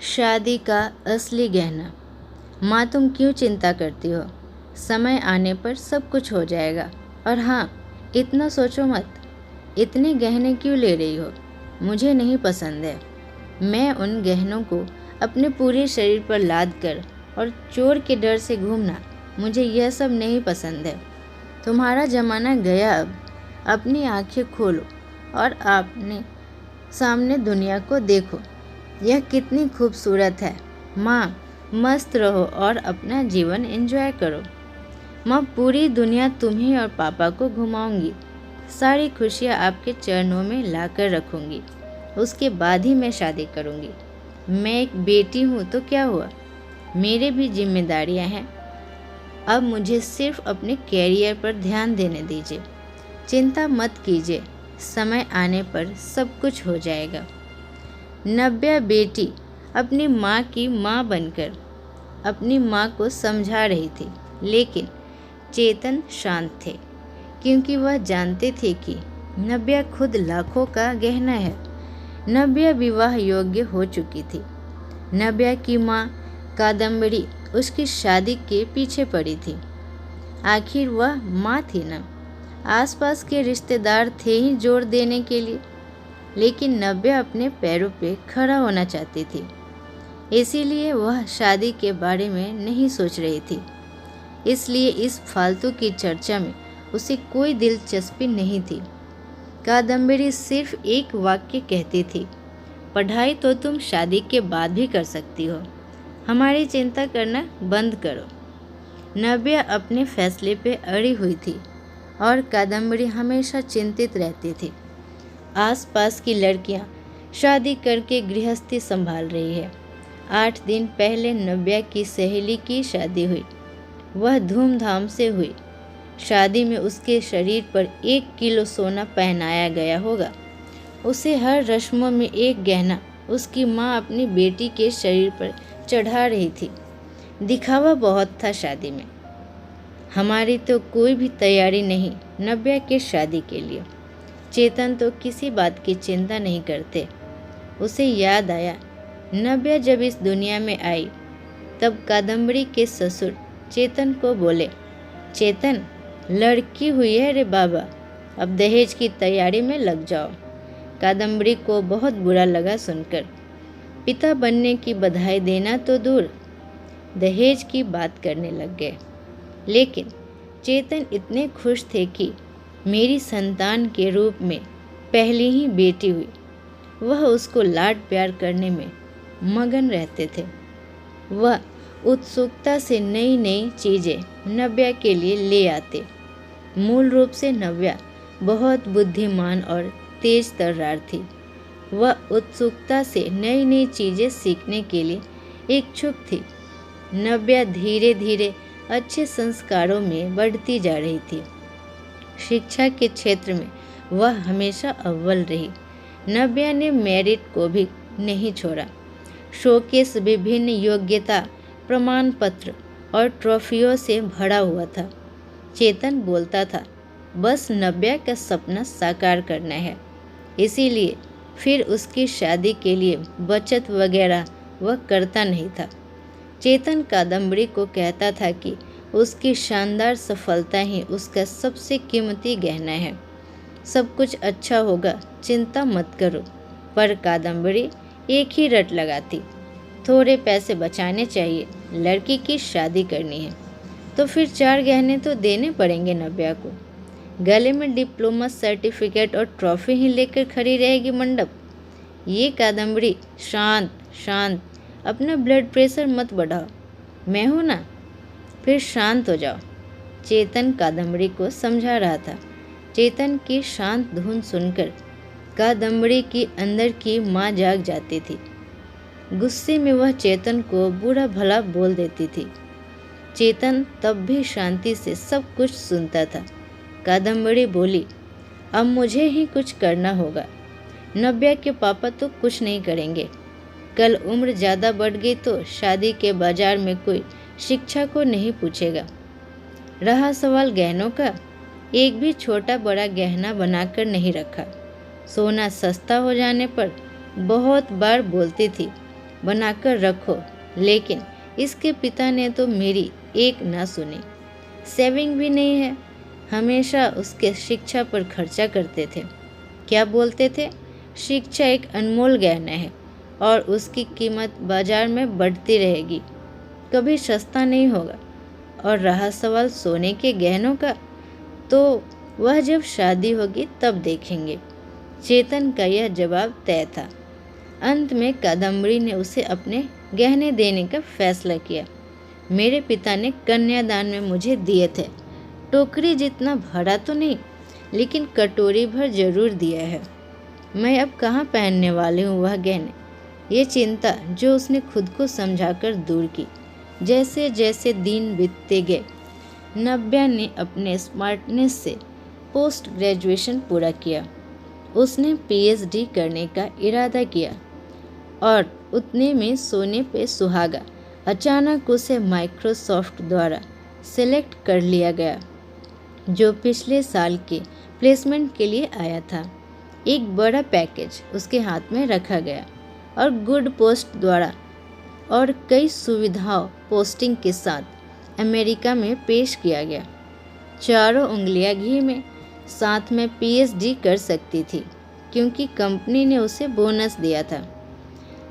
शादी का असली गहना। माँ, तुम क्यों चिंता करती हो? समय आने पर सब कुछ हो जाएगा। और हाँ, इतना सोचो मत। इतने गहने क्यों ले रही हो? मुझे नहीं पसंद है। मैं उन गहनों को अपने पूरे शरीर पर लाद कर और चोर के डर से घूमना, मुझे यह सब नहीं पसंद है। तुम्हारा ज़माना गया अब। अपनी आंखें खोलो और आपने सामने दुनिया को देखो। यह कितनी खूबसूरत है। माँ, मस्त रहो और अपना जीवन एंजॉय करो। माँ, पूरी दुनिया तुम्हें और पापा को घुमाऊंगी। सारी खुशियाँ आपके चरणों में लाकर रखूंगी। उसके बाद ही मैं शादी करूंगी। मैं एक बेटी हूँ तो क्या हुआ? मेरे भी जिम्मेदारियाँ हैं। अब मुझे सिर्फ अपने कैरियर पर ध्यान देने दीजिए। चिंता मत कीजिए, समय आने पर सब कुछ हो जाएगा। नव्या बेटी अपनी माँ की माँ बनकर अपनी माँ को समझा रही थी, लेकिन चेतन शांत थे, क्योंकि वह जानते थे कि नव्या खुद लाखों का गहना है। नव्या विवाह योग्य हो चुकी थी। नव्या की माँ कादम्बरी उसकी शादी के पीछे पड़ी थी। आखिर वह माँ थी ना। आसपास के रिश्तेदार थे ही जोर देने के लिए, लेकिन नव्या अपने पैरों पे खड़ा होना चाहती थी। इसीलिए वह शादी के बारे में नहीं सोच रही थी। इसलिए इस फालतू की चर्चा में उसे कोई दिलचस्पी नहीं थी। कादम्बरी सिर्फ एक वाक्य कहती थी, पढ़ाई तो तुम शादी के बाद भी कर सकती हो। हमारी चिंता करना बंद करो। नव्या अपने फैसले पे अड़ी हुई थी और कादम्बरी हमेशा चिंतित रहती थी। आसपास की लड़कियां शादी करके गृहस्थी संभाल रही है। 8 दिन पहले नव्या की सहेली की शादी हुई। वह धूमधाम से हुई। शादी में उसके शरीर पर 1 किलो सोना पहनाया गया होगा। उसे हर रस्मों में एक गहना उसकी माँ अपनी बेटी के शरीर पर चढ़ा रही थी। दिखावा बहुत था शादी में। हमारी तो कोई भी तैयारी नहीं नव्या के शादी के लिए। चेतन तो किसी बात की चिंता नहीं करते। उसे याद आया, नव्या जब इस दुनिया में आई तब कादम्बरी के ससुर चेतन को बोले, चेतन, लड़की हुई है रे बाबा, अब दहेज की तैयारी में लग जाओ। कादम्बरी को बहुत बुरा लगा सुनकर। पिता बनने की बधाई देना तो दूर, दहेज की बात करने लग गए। लेकिन चेतन इतने खुश थे कि मेरी संतान के रूप में पहली ही बेटी हुई। वह उसको लाड प्यार करने में मगन रहते थे। वह उत्सुकता से नई नई चीज़ें नव्या के लिए ले आते। मूल रूप से नव्या बहुत बुद्धिमान और तेज तर्रार थी। वह उत्सुकता से नई नई चीज़ें सीखने के लिए इच्छुक थी। नव्या धीरे धीरे अच्छे संस्कारों में बढ़ती जा रही थी। शिक्षा के क्षेत्र में वह हमेशा अव्वल रही। नव्या ने मेरिट को भी नहीं छोड़ा। शोकेस विभिन्न योग्यता प्रमाण पत्र और ट्रॉफियों से भरा हुआ था। चेतन बोलता था, बस नव्या का सपना साकार करना है। इसीलिए फिर उसकी शादी के लिए बचत वगैरह वह करता नहीं था। चेतन कादम्बरी को कहता था कि उसकी शानदार सफलता ही उसका सबसे कीमती गहना है। सब कुछ अच्छा होगा, चिंता मत करो। पर कादम्बरी एक ही रट लगाती, थोड़े पैसे बचाने चाहिए, लड़की की शादी करनी है तो फिर 4 गहने तो देने पड़ेंगे नव्या को। गले में डिप्लोमा सर्टिफिकेट और ट्रॉफी ही लेकर खड़ी रहेगी मंडप। ये कादम्बरी, शांत शांत, अपना ब्लड प्रेशर मत बढ़ाओ। मैं हूँ ना, फिर शांत हो जाओ। चेतन कादम्बरी को समझा रहा था। चेतन की शांत धुन सुनकर कादम्बरी की अंदर की माँ जाग जाती थी। गुस्से में वह चेतन को बुरा भला बोल देती थी। चेतन तब भी शांति से सब कुछ सुनता था। कादम्बरी बोली, अब मुझे ही कुछ करना होगा। नव्या के पापा तो कुछ नहीं करेंगे। कल उम्र ज़्यादा बढ़ गई तो शादी के बाजार में कोई शिक्षा को नहीं पूछेगा। रहा सवाल गहनों का, एक भी छोटा बड़ा गहना बनाकर नहीं रखा। सोना सस्ता हो जाने पर बहुत बार बोलती थी, बनाकर रखो, लेकिन इसके पिता ने तो मेरी एक ना सुनी। सेविंग भी नहीं है, हमेशा उसके शिक्षा पर खर्चा करते थे। क्या बोलते थे? शिक्षा एक अनमोल गहना है और उसकी कीमत बाजार में बढ़ती रहेगी, कभी सस्ता नहीं होगा। और रहा सवाल सोने के गहनों का, तो वह जब शादी होगी तब देखेंगे। चेतन का यह जवाब तय था। अंत में कादम्बरी ने उसे अपने गहने देने का फैसला किया। मेरे पिता ने कन्यादान में मुझे दिए थे। टोकरी जितना भरा तो नहीं, लेकिन कटोरी भर जरूर दिया है। मैं अब कहाँ पहनने वाली हूँ वह गहने? ये चिंता जो उसने खुद को समझाकर दूर की। जैसे जैसे दिन बीतते गए, नव्या ने अपने स्मार्टनेस से पोस्ट ग्रेजुएशन पूरा किया। उसने पीएचडी करने का इरादा किया और उतने में सोने पे सुहागा। अचानक उसे माइक्रोसॉफ्ट द्वारा सेलेक्ट कर लिया गया, जो पिछले साल के प्लेसमेंट के लिए आया था। एक बड़ा पैकेज उसके हाथ में रखा गया और गुड पोस्ट द्वारा और कई सुविधाओं पोस्टिंग के साथ अमेरिका में पेश किया गया। चारों उंगलियां घी में, साथ में पीएचडी कर सकती थी क्योंकि कंपनी ने उसे बोनस दिया था।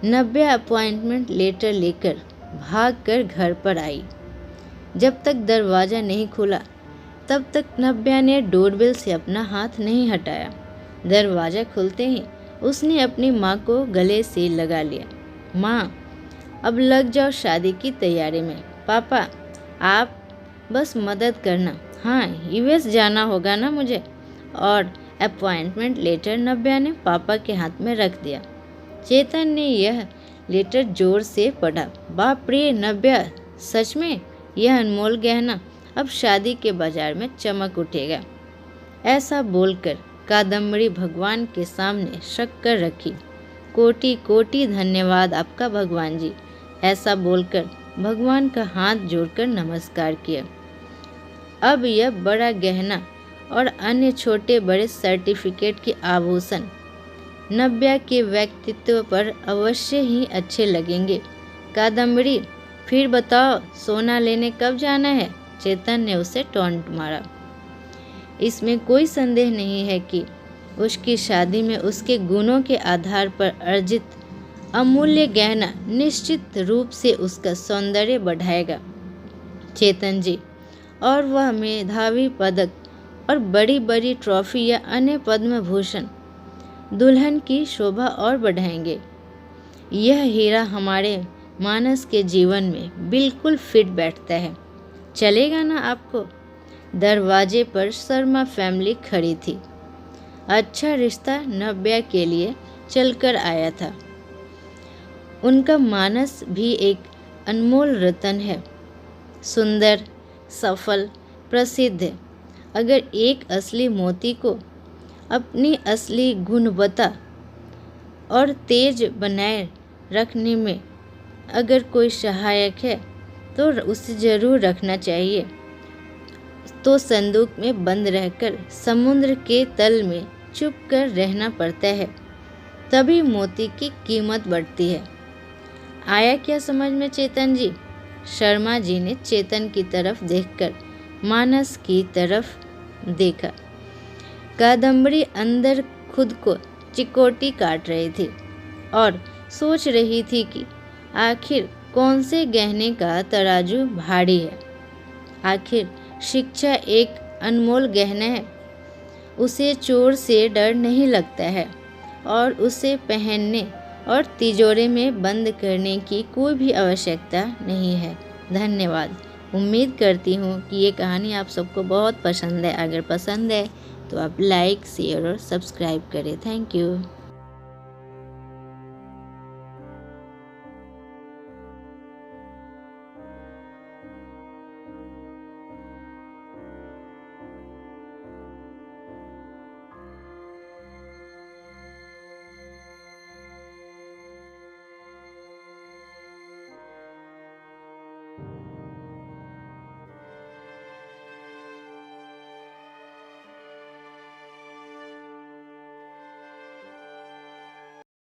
नव्या अपॉइंटमेंट लेटर लेकर भागकर घर पर आई। जब तक दरवाज़ा नहीं खुला तब तक नव्या ने डोरबेल से अपना हाथ नहीं हटाया। दरवाज़ा खुलते ही उसने अपनी माँ को गले से लगा लिया। माँ, अब लग जाओ शादी की तैयारी में। पापा, आप बस मदद करना। हाँ, यूएस जाना होगा ना मुझे। और अपॉइंटमेंट लेटर नव्या ने पापा के हाथ में रख दिया। चेतन ने यह लेटर जोर से पढ़ा। बाप रे नव्या, सच में यह अनमोल गहना अब शादी के बाजार में चमक उठेगा। ऐसा बोलकर कादम्बरी भगवान के सामने शक कर रखी। कोटि कोटि धन्यवाद आपका भगवान जी। ऐसा बोलकर भगवान का हाथ जोड़कर नमस्कार किया। अब यह बड़ा गहना और अन्य छोटे बड़े सर्टिफिकेट के आभूषण नव्या के व्यक्तित्व पर अवश्य ही अच्छे लगेंगे। कादम्बरी, फिर बताओ सोना लेने कब जाना है? चेतन ने उसे टॉन्ट मारा। इसमें कोई संदेह नहीं है कि उसकी शादी में उसके गुणों के आधार पर अर्जित अमूल्य गहना निश्चित रूप से उसका सौंदर्य बढ़ाएगा चेतन जी, और वह मेधावी पदक और बड़ी बड़ी ट्रॉफी या अन्य पद्म भूषण दुल्हन की शोभा और बढ़ाएंगे। यह हीरा हमारे मानस के जीवन में बिल्कुल फिट बैठता है। चलेगा ना आपको? दरवाजे पर शर्मा फैमिली खड़ी थी। अच्छा रिश्ता नव्या के लिए चलकर आया था। उनका मानस भी एक अनमोल रत्न है, सुंदर, सफल, प्रसिद्ध है। अगर एक असली मोती को अपनी असली गुणवत्ता और तेज बनाए रखने में अगर कोई सहायक है तो उसे ज़रूर रखना चाहिए। तो संदूक में बंद रहकर समुद्र के तल में चुप कर रहना पड़ता है, तभी मोती की कीमत बढ़ती है। आया क्या समझ में चेतन जी? शर्मा जी ने चेतन की तरफ देखकर मानस की तरफ देखा। कादम्बरी अंदर खुद को चिकोटी काट रही थी और सोच रही थी कि आखिर कौन से गहने का तराजू भारी है। आखिर शिक्षा एक अनमोल गहना है, उसे चोर से डर नहीं लगता है और उसे पहनने और तिजोरे में बंद करने की कोई भी आवश्यकता नहीं है। धन्यवाद। उम्मीद करती हूँ कि ये कहानी आप सबको बहुत पसंद है। अगर पसंद है तो आप लाइक, शेयर और सब्सक्राइब करें। Thank you.